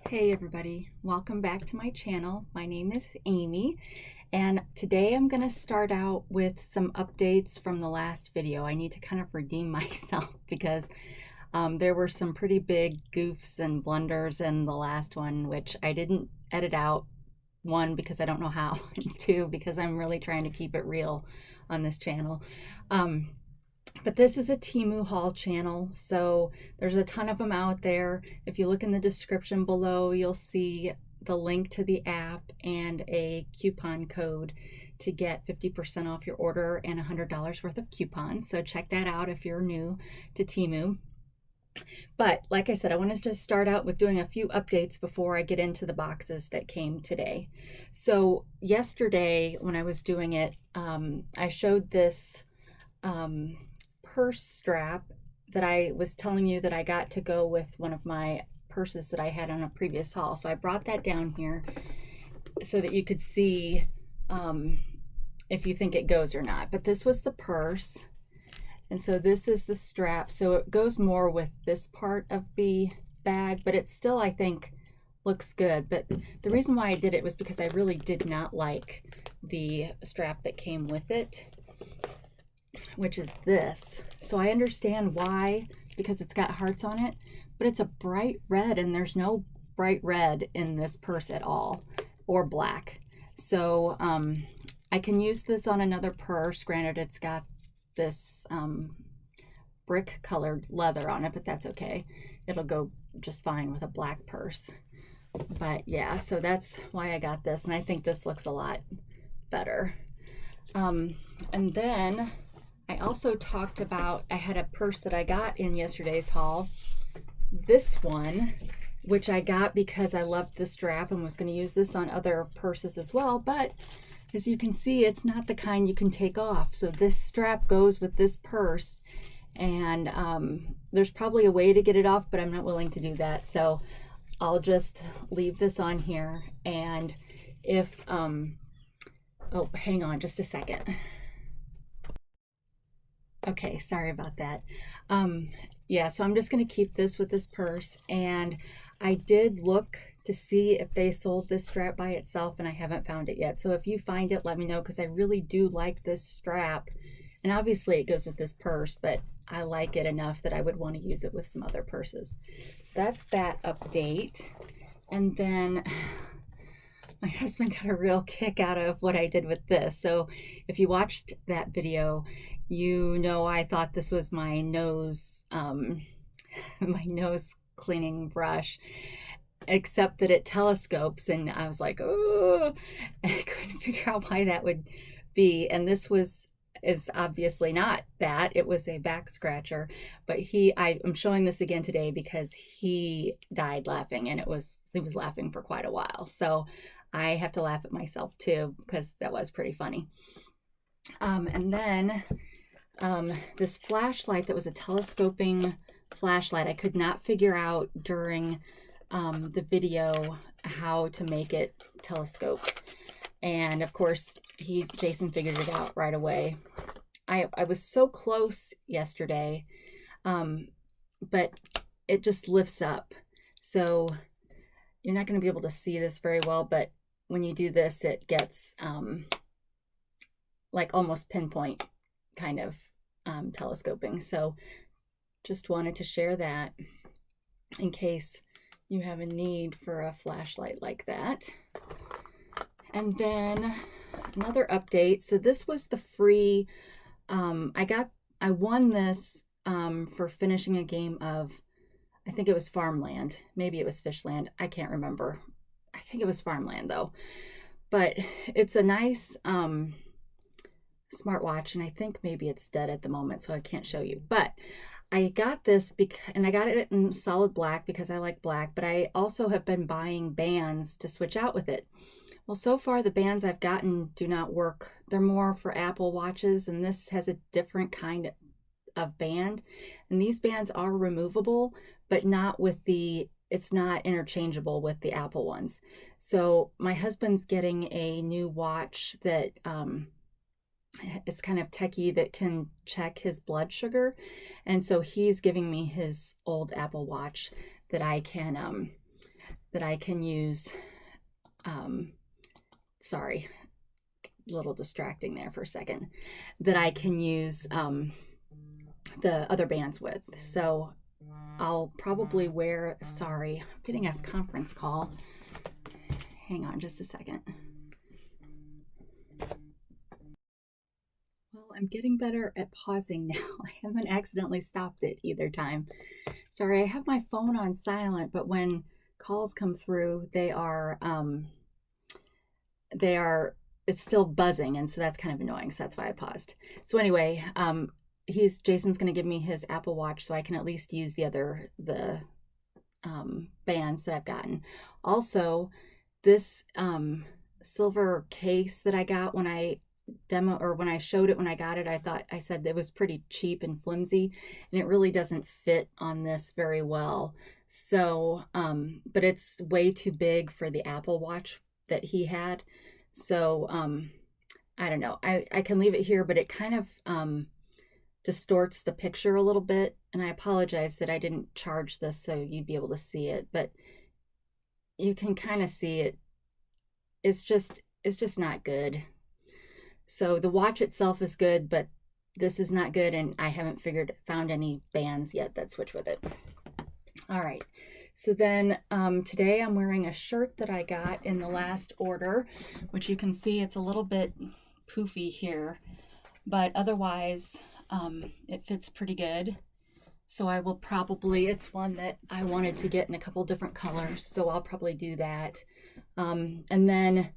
Hey everybody, welcome back to my channel. My name is Amy and today I'm going to start out with some updates from the last video. I need to kind of redeem myself because there were some pretty big goofs and blunders in the last one, which I didn't edit out. One, because I don't know how, and two, because I'm really trying to keep it real on this channel. But this is a TEMU haul channel, so there's a ton of them out there. If you look in the description below, you'll see the link to the app and a coupon code to get 50% off your order and $100 worth of coupons. So check that out if you're new to TEMU. But like I said, I wanted to start out with doing a few updates before I get into the boxes that came today. So yesterday when I was doing it, I showed this purse strap that I was telling you that I got to go with one of my purses that I had on a previous haul. So I brought that down here so that you could see if you think it goes or not. But this was the purse, and so this is the strap. So it goes more with this part of the bag, but it still, I think, looks good. But the reason why I did it was because I really did not like the strap that came with it, which is this. So I understand why, because it's got hearts on it, but it's a bright red and there's no bright red in this purse at all, or black. So I can use this on another purse. Granted, it's got this brick colored leather on it, but that's okay. It'll go just fine with a black purse. But yeah, so that's why I got this, and I think this looks a lot better. And then I also talked about, I had a purse that I got in yesterday's haul. This one, which I got because I loved the strap and was going to use this on other purses as well. But as you can see, it's not the kind you can take off. So this strap goes with this purse, and there's probably a way to get it off, but I'm not willing to do that. So I'll just leave this on here. And if, oh, hang on just a second. Okay, sorry about that. Yeah, so I'm just going to keep this with this purse, and I did look to see if they sold this strap by itself, and I haven't found it yet. So if you find it, let me know, because I really do like this strap, and obviously it goes with this purse, but I like it enough that I would want to use it with some other purses. So that's that update. And then my husband got a real kick out of what I did with this. So if you watched that video, you know I thought this was my nose, my nose cleaning brush, except that it telescopes, and I was like, oh, I couldn't figure out why that would be. And this is obviously not that. It was a back scratcher, but I'm showing this again today because he died laughing, and he was laughing for quite a while. So I have to laugh at myself too, because that was pretty funny. And then this flashlight that was a telescoping flashlight, I could not figure out during the video how to make it telescope. And of course, Jason figured it out right away. I was so close yesterday, but it just lifts up. So you're not going to be able to see this very well, but when you do this, it gets like almost pinpoint kind of telescoping. So just wanted to share that in case you have a need for a flashlight like that. And then another update. So this was the free, I won this for finishing a game of, I think it was Farmland. Maybe it was Fishland. I can't remember. I think it was Farmland though. But it's a nice smartwatch, and I think maybe it's dead at the moment, so I can't show you. But I got this and I got it in solid black because I like black, but I also have been buying bands to switch out with it. Well, so far the bands I've gotten do not work. They're more for Apple watches, and this has a different kind of band. And these bands are removable, but not with it's not interchangeable with the Apple ones. So my husband's getting a new watch that is kind of techie, that can check his blood sugar. And so he's giving me his old Apple Watch that I can that I can use, sorry, a little distracting there for a second, that I can use the other bands with. So I'll probably wear, sorry, I'm getting a conference call. Hang on just a second. Well, I'm getting better at pausing now. I haven't accidentally stopped it either time. Sorry, I have my phone on silent, but when calls come through, it's still buzzing, and so that's kind of annoying, so that's why I paused. So anyway, Jason's going to give me his Apple Watch so I can at least use the bands that I've gotten. Also, this silver case that I got when I showed it when I got it, I said it was pretty cheap and flimsy, and it really doesn't fit on this very well. So, but it's way too big for the Apple Watch that he had. So, I don't know. I can leave it here, but it kind of distorts the picture a little bit, and I apologize that I didn't charge this so you'd be able to see it, but you can kind of see it. It's just not good. So the watch itself is good, but this is not good, and I haven't found any bands yet that switch with it. All right. So then today I'm wearing a shirt that I got in the last order, which you can see it's a little bit poofy here, but otherwise it fits pretty good. So I will probably, it's one that I wanted to get in a couple different colors, so I'll probably do that. And then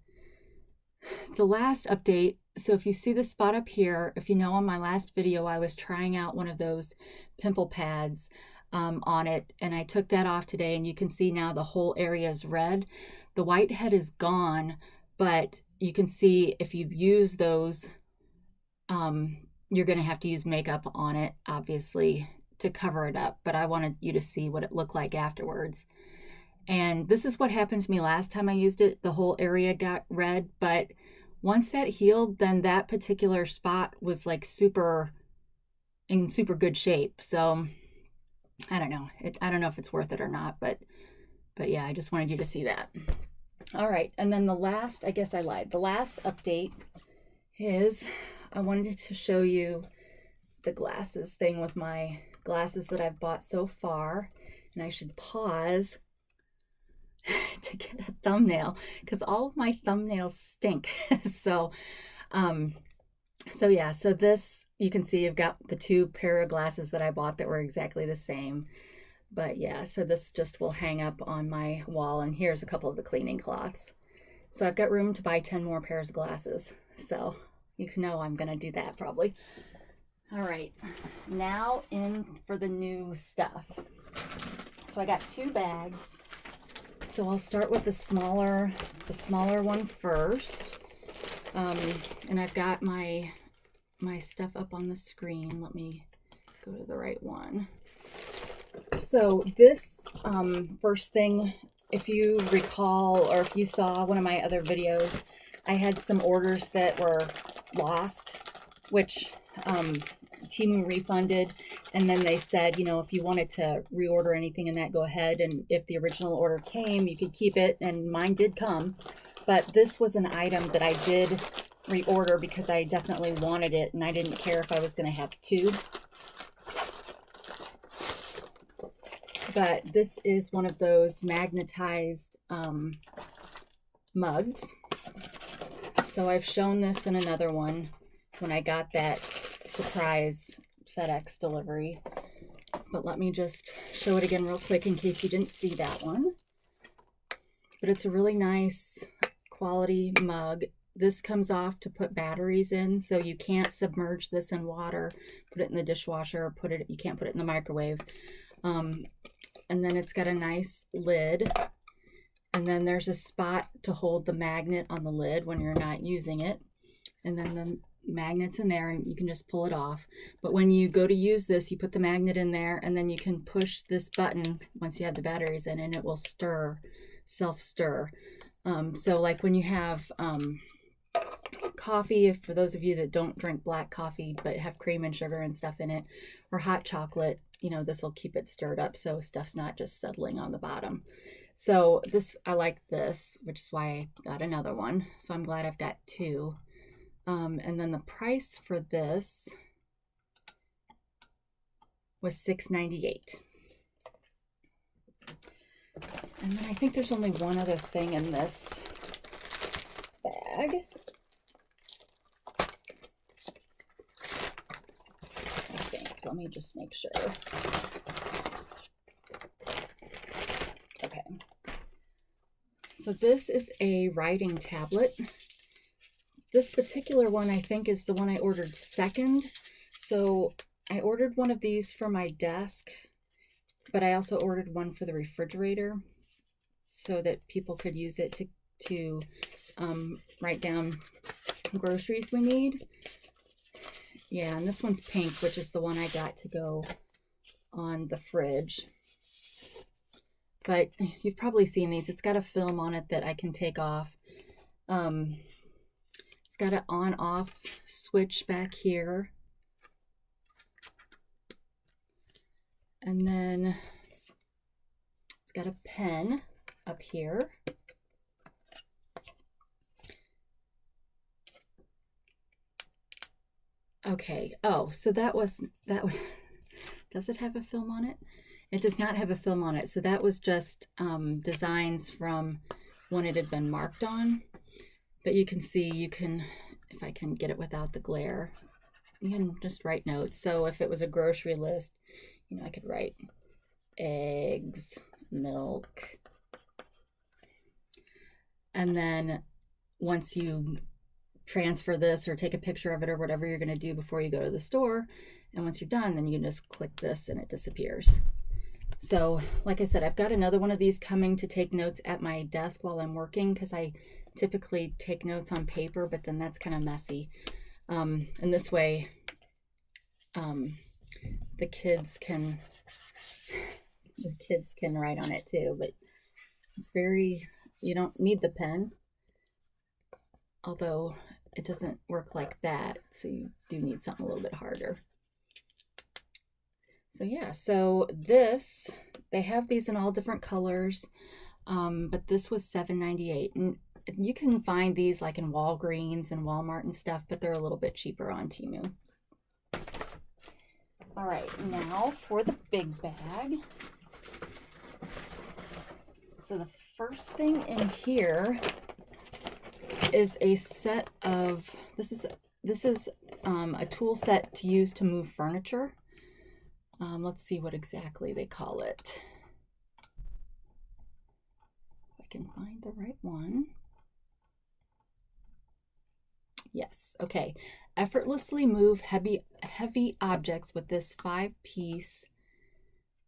the last update, so if you see the spot up here, if you know on my last video, I was trying out one of those pimple pads on it, and I took that off today, and you can see now the whole area is red. The whitehead is gone, but you can see if you use those, you're going to have to use makeup on it, obviously, to cover it up, but I wanted you to see what it looked like afterwards. And this is what happened to me last time I used it. The whole area got red, but once that healed, then that particular spot was like in super good shape. So I don't know. I don't know if it's worth it or not, but yeah, I just wanted you to see that. All right. And then the last, I guess I lied. The last update is I wanted to show you the glasses thing with my glasses that I've bought so far. And I should pause to get a thumbnail because all of my thumbnails stink. So yeah, so this, you can see I've got the two pair of glasses that I bought that were exactly the same. But yeah, so this just will hang up on my wall, and here's a couple of the cleaning cloths. So I've got room to buy 10 more pairs of glasses. So you know I'm gonna do that probably. All right, now in for the new stuff. So I got 2 bags. So I'll start with the smaller one first. And I've got my stuff up on the screen. Let me go to the right one. So this first thing, if you recall, or if you saw one of my other videos, I had some orders that were lost, which TEMU refunded, and then they said, you know, if you wanted to reorder anything in that, go ahead, and if the original order came, you could keep it, and mine did come. But this was an item that I did reorder because I definitely wanted it, and I didn't care if I was going to have 2. But this is one of those magnetized mugs. So I've shown this in another one when I got that surprise FedEx delivery. But let me just show it again real quick in case you didn't see that one. But it's a really nice quality mug. This comes off to put batteries in, so you can't submerge this in water, put it in the dishwasher, or you can't put it in the microwave. And then it's got a nice lid, and then there's a spot to hold the magnet on the lid when you're not using it, and then the magnet's in there and you can just pull it off. But when you go to use this, you put the magnet in there, and then you can push this button once you have the batteries in, and it will self-stir. So like when you have coffee, for those of you that don't drink black coffee but have cream and sugar and stuff in it, or hot chocolate, you know, this will keep it stirred up so stuff's not just settling on the bottom. So this, I like this, which is why I got another one. So I'm glad I've got two. And then the price for this was $6.98. And then I think there's only one other thing in this bag. I think. Let me just make sure. Okay. So this is a writing tablet. This particular one, I think, is the one I ordered second. So I ordered one of these for my desk, but I also ordered one for the refrigerator so that people could use it to write down groceries we need. Yeah, and this one's pink, which is the one I got to go on the fridge. But you've probably seen these. It's got a film on it that I can take off. It's got an on-off switch back here. And then it's got a pen up here. Okay. Oh, so that was. Does it have a film on it? It does not have a film on it. So that was just designs from when it had been marked on. But you can see, if I can get it without the glare, you can just write notes. So if it was a grocery list, I could write eggs, milk. And then once you transfer this or take a picture of it or whatever you're going to do before you go to the store, and once you're done, then you can just click this and it disappears. So like I said, I've got another one of these coming to take notes at my desk while I'm working, because I typically take notes on paper, but then that's kind of messy. And this way, the kids can write on it too, but it's you don't need the pen, although it doesn't work like that, so you do need something a little bit harder. So yeah, so they have these in all different colors, but this was $7.98, and you can find these like in Walgreens and Walmart and stuff, but they're a little bit cheaper on TEMU. All right, now for the big bag. So the first thing in here is a set of, this is a tool set to use to move furniture. Let's see what exactly they call it. If I can find the right one. Yes, okay. Effortlessly move heavy objects with this 5-piece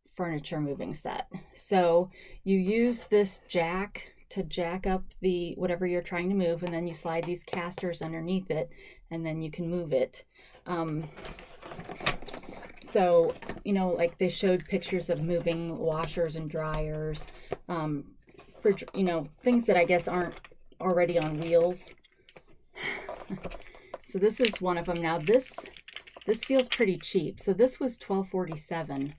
furniture moving set. So you use this jack to jack up the whatever you're trying to move, and then you slide these casters underneath it, and then you can move it. So, like they showed pictures of moving washers and dryers, for, things that I guess aren't already on wheels. So this is one of them. Now this feels pretty cheap. So this was $12.47,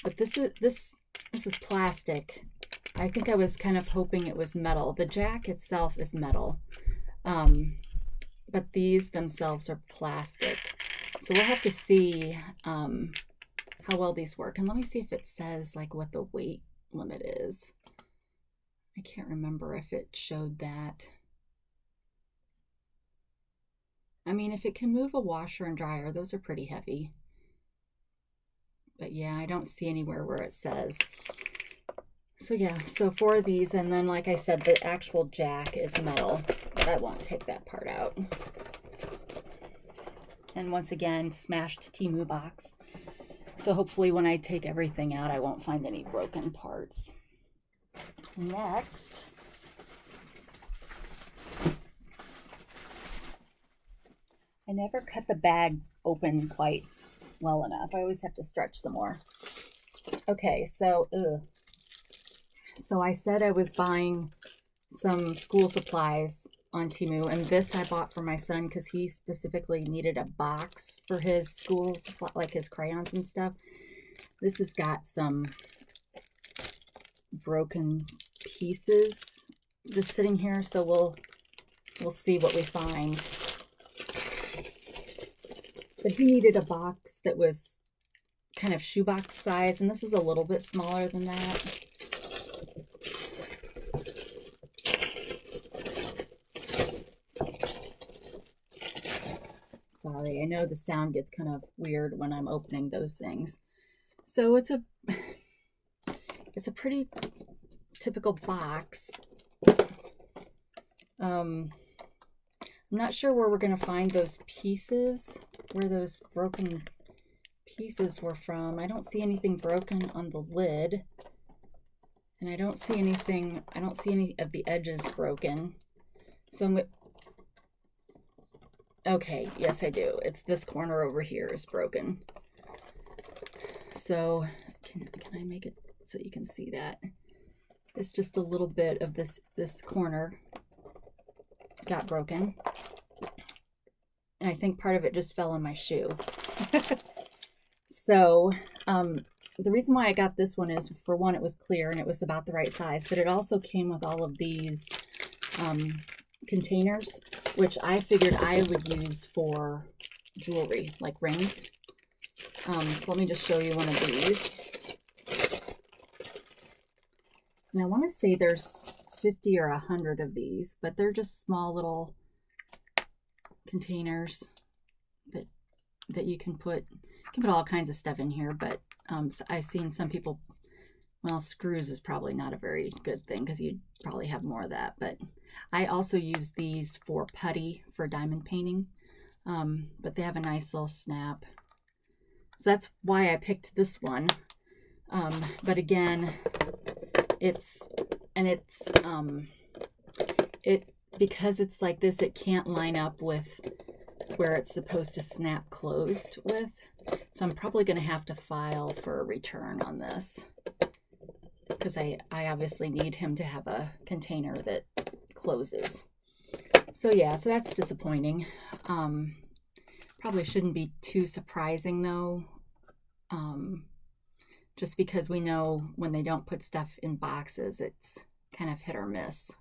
but this is plastic. I think I was kind of hoping it was metal. The jack itself is metal, but these themselves are plastic. So we'll have to see how well these work. And let me see if it says like what the weight limit is. I can't remember if it showed that. I mean, if it can move a washer and dryer, those are pretty heavy. But yeah, I don't see anywhere where it says. So yeah, so 4 of these, and then like I said, the actual jack is metal, but I won't take that part out. And once again, smashed TEMU box. So hopefully when I take everything out, I won't find any broken parts. Next, I never cut the bag open quite well enough. I always have to stretch some more. Okay, so I said I was buying some school supplies on TEMU, and this I bought for my son because he specifically needed a box for his school supply, like his crayons and stuff. This has got some broken pieces just sitting here, so we'll see what we find. But he needed a box that was kind of shoebox size, and this is a little bit smaller than that. Sorry, I know the sound gets kind of weird when I'm opening those things. So it's a pretty typical box. I'm not sure where we're going to find those pieces, where those broken pieces were from. I don't see anything broken on the lid, and I don't see any of the edges broken. So okay, yes I do. It's this corner over here is broken. So can I make it so you can see that? It's just a little bit of this corner got broken. And I think part of it just fell on my shoe. So the reason why I got this one is, for one, it was clear and it was about the right size, but it also came with all of these containers, which I figured I would use for jewelry, like rings. So let me just show you one of these. And I want to say there's 50 or 100 of these, but they're just small little containers that you can put all kinds of stuff in here. But I've seen some people, well, screws is probably not a very good thing because you'd probably have more of that. But I also use these for putty for diamond painting, but they have a nice little snap. So that's why I picked this one. But again, because it's like this, it can't line up with where it's supposed to snap closed with. So I'm probably going to have to file for a return on this, because I obviously need him to have a container that closes. So yeah, so that's disappointing. Probably shouldn't be too surprising though, just because we know when they don't put stuff in boxes, it's kind of hit or miss.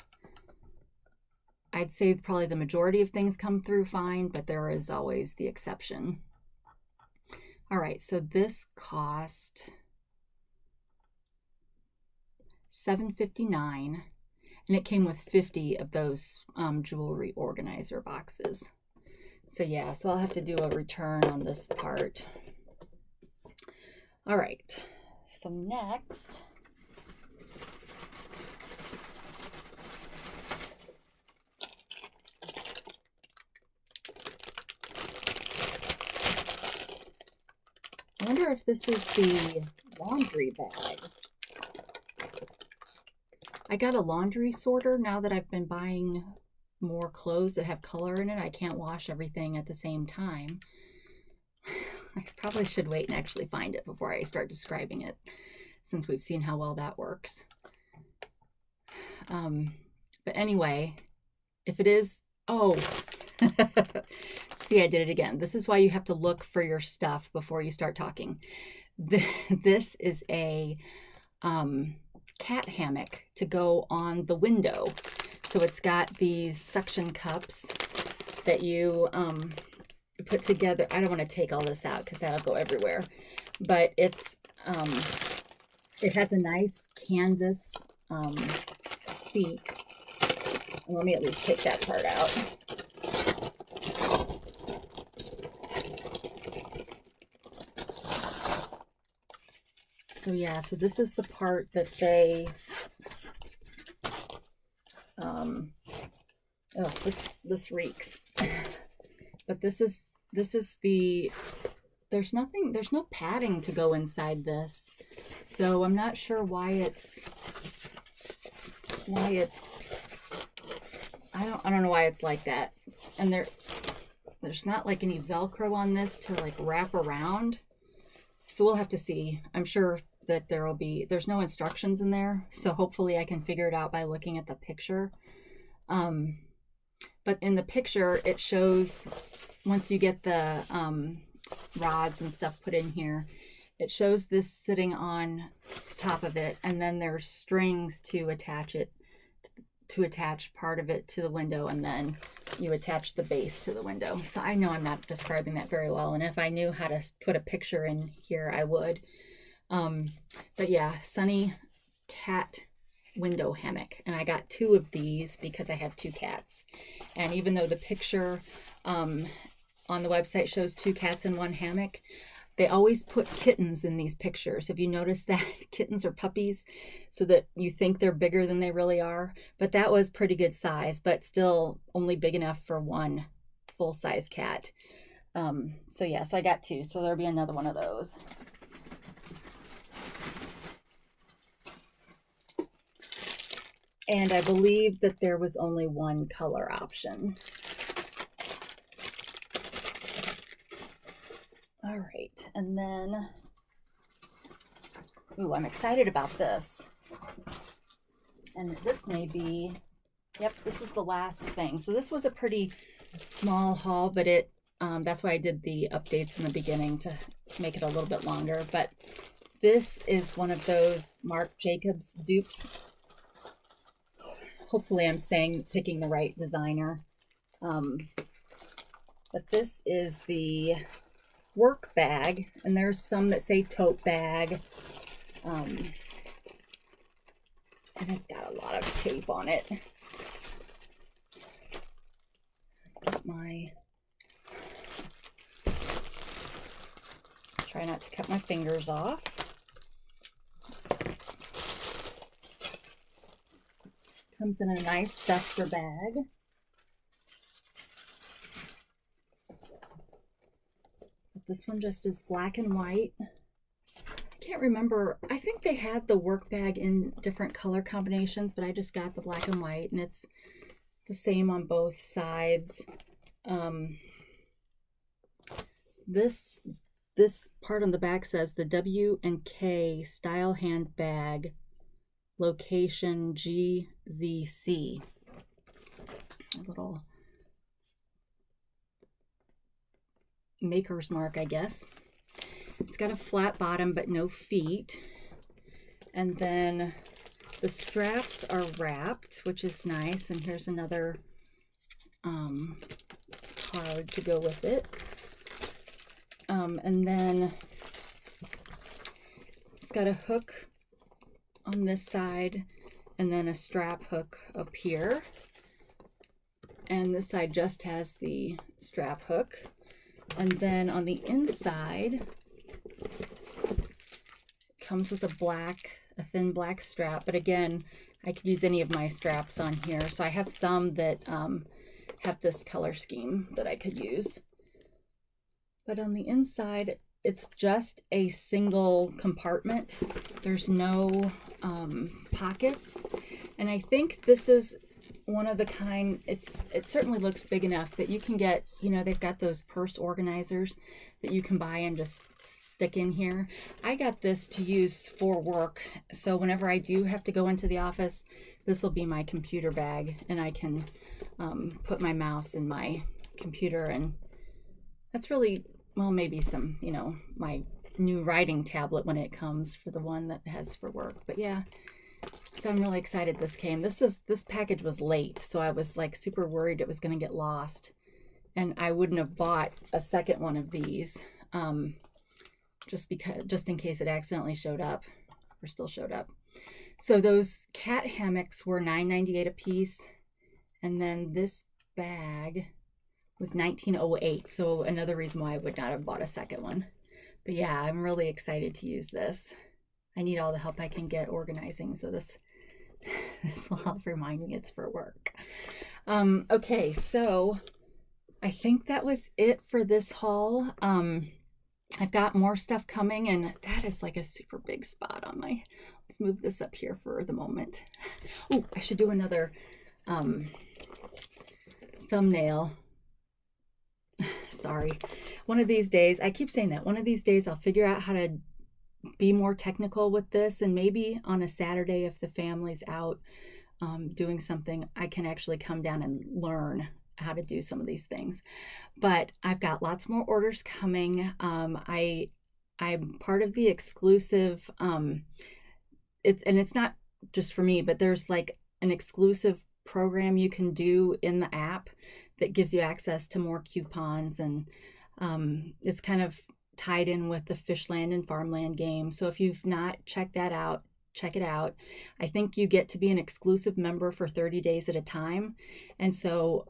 I'd say probably the majority of things come through fine, but there is always the exception. All right, so this cost $7.59, and it came with 50 of those jewelry organizer boxes. So yeah, so I'll have to do a return on this part. All right, so next, I wonder if this is the laundry bag. I got a laundry sorter now that I've been buying more clothes that have color in it. I can't wash everything at the same time. I probably should wait and actually find it before I start describing it, since we've seen how well that works. But anyway, if it is, oh, see, I did it again. This is why you have to look for your stuff before you start talking. This is a cat hammock to go on the window. So it's got these suction cups that you put together. I don't want to take all this out because that'll go everywhere. But it's it has a nice canvas seat. Let me at least take that part out. So yeah, so this is the part that they, oh, this reeks. But this is the, there's no padding to go inside this. So I'm not sure why it's, I don't know why it's like that. And there's not like any Velcro on this to like wrap around. So we'll have to see. I'm sure that there's no instructions in there. So hopefully I can figure it out by looking at the picture. But in the picture, it shows once you get the rods and stuff put in here, it shows this sitting on top of it, and then there's strings to attach it, to attach part of it to the window, and then you attach the base to the window. So I know I'm not describing that very well, and if I knew how to put a picture in here, I would. But yeah, sunny cat window hammock, and I got 2 of these because I have 2 cats. And even though the picture on the website shows 2 cats in 1 hammock, they always put kittens in these pictures. Have you noticed that? Kittens or puppies, so that you think they're bigger than they really are. But that was pretty good size, but still only big enough for 1 full-size cat. So yeah, so I got 2, so there'll be another one of those. And I believe that there was only 1 color option. All right, and then, ooh, I'm excited about this. And this may be, yep, this is the last thing. So this was a pretty small haul, but that's why I did the updates in the beginning to make it a little bit longer. But this is one of those Marc Jacobs dupes. Hopefully I'm picking the right designer. But this is the work bag, and there's some that say tote bag, and it's got a lot of tape on it. Got try not to cut my fingers off. Comes in a nice duster bag. This one just is black and white. I can't remember. I think they had the work bag in different color combinations, but I just got the black and white, and it's the same on both sides. This part on the back says the W&K style handbag, location GZC. A little maker's mark, I guess. It's got a flat bottom but no feet, and then the straps are wrapped, which is nice, and here's another card to go with it. And then it's got a hook on this side and then a strap hook up here, and this side just has the strap hook. And then on the inside, it comes with a thin black strap. But again, I could use any of my straps on here. So I have some that have this color scheme that I could use. But on the inside, it's just a single compartment. There's no pockets. And I think this is one of the kind, it certainly looks big enough that you can get, they've got those purse organizers that you can buy and just stick in here. I got this to use for work, so whenever I do have to go into the office, this will be my computer bag, and I can put my mouse in my computer, and that's really, well, maybe some, my new writing tablet when it comes, for the one that has for work. But yeah, so I'm really excited this came. This package was late, so I was like super worried it was going to get lost, and I wouldn't have bought a second one of these just in case it accidentally showed up, or still showed up. So those cat hammocks were $9.98 a piece, and then this bag was $19.08. So another reason why I would not have bought a second one. But yeah, I'm really excited to use this. I need all the help I can get organizing, so this will help remind me it's for work. Okay, so I think that was it for this haul. I've got more stuff coming, and that is like a super big spot on my, let's move this up here for the moment. Oh, I should do another thumbnail. Sorry. One of these days, I keep saying that, one of these days I'll figure out how to be more technical with this, and maybe on a Saturday, if the family's out doing something, I can actually come down and learn how to do some of these things. But I've got lots more orders coming. I I'm part of the exclusive, it's not just for me, but there's like an exclusive program you can do in the app that gives you access to more coupons, and it's kind of tied in with the Fishland and Farmland game. So if you've not checked that out, check it out. I think you get to be an exclusive member for 30 days at a time. And so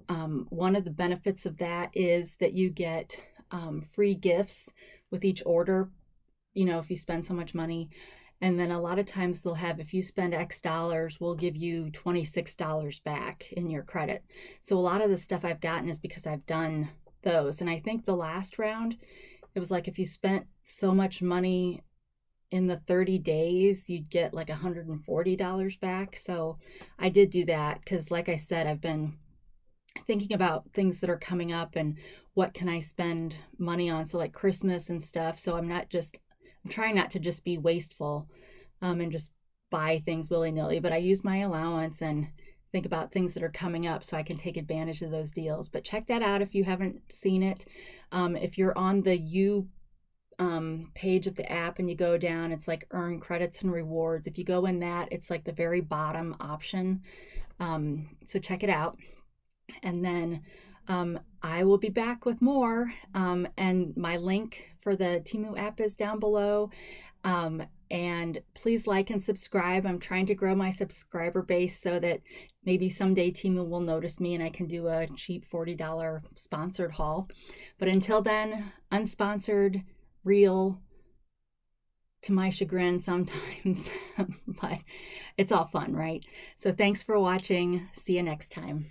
one of the benefits of that is that you get free gifts with each order, you know, if you spend so much money. And then a lot of times they'll have, if you spend X dollars, we'll give you $26 back in your credit. So a lot of the stuff I've gotten is because I've done those. And I think the last round, it was like if you spent so much money in the 30 days, you'd get like $140 back. So I did do that because, like I said, I've been thinking about things that are coming up and what can I spend money on. So like Christmas and stuff. So I'm trying not to just be wasteful and just buy things willy-nilly, but I use my allowance and think about things that are coming up so I can take advantage of those deals. But check that out if you haven't seen it. If you're on the page of the app and you go down, it's like earn credits and rewards. If you go in that, it's like the very bottom option. So check it out. And then I will be back with more. And my link for the TEMU app is down below. And please like and subscribe. I'm trying to grow my subscriber base so that maybe someday TEMU will notice me and I can do a cheap $40 sponsored haul. But until then, unsponsored, real, to my chagrin sometimes, but it's all fun, right? So thanks for watching. See you next time.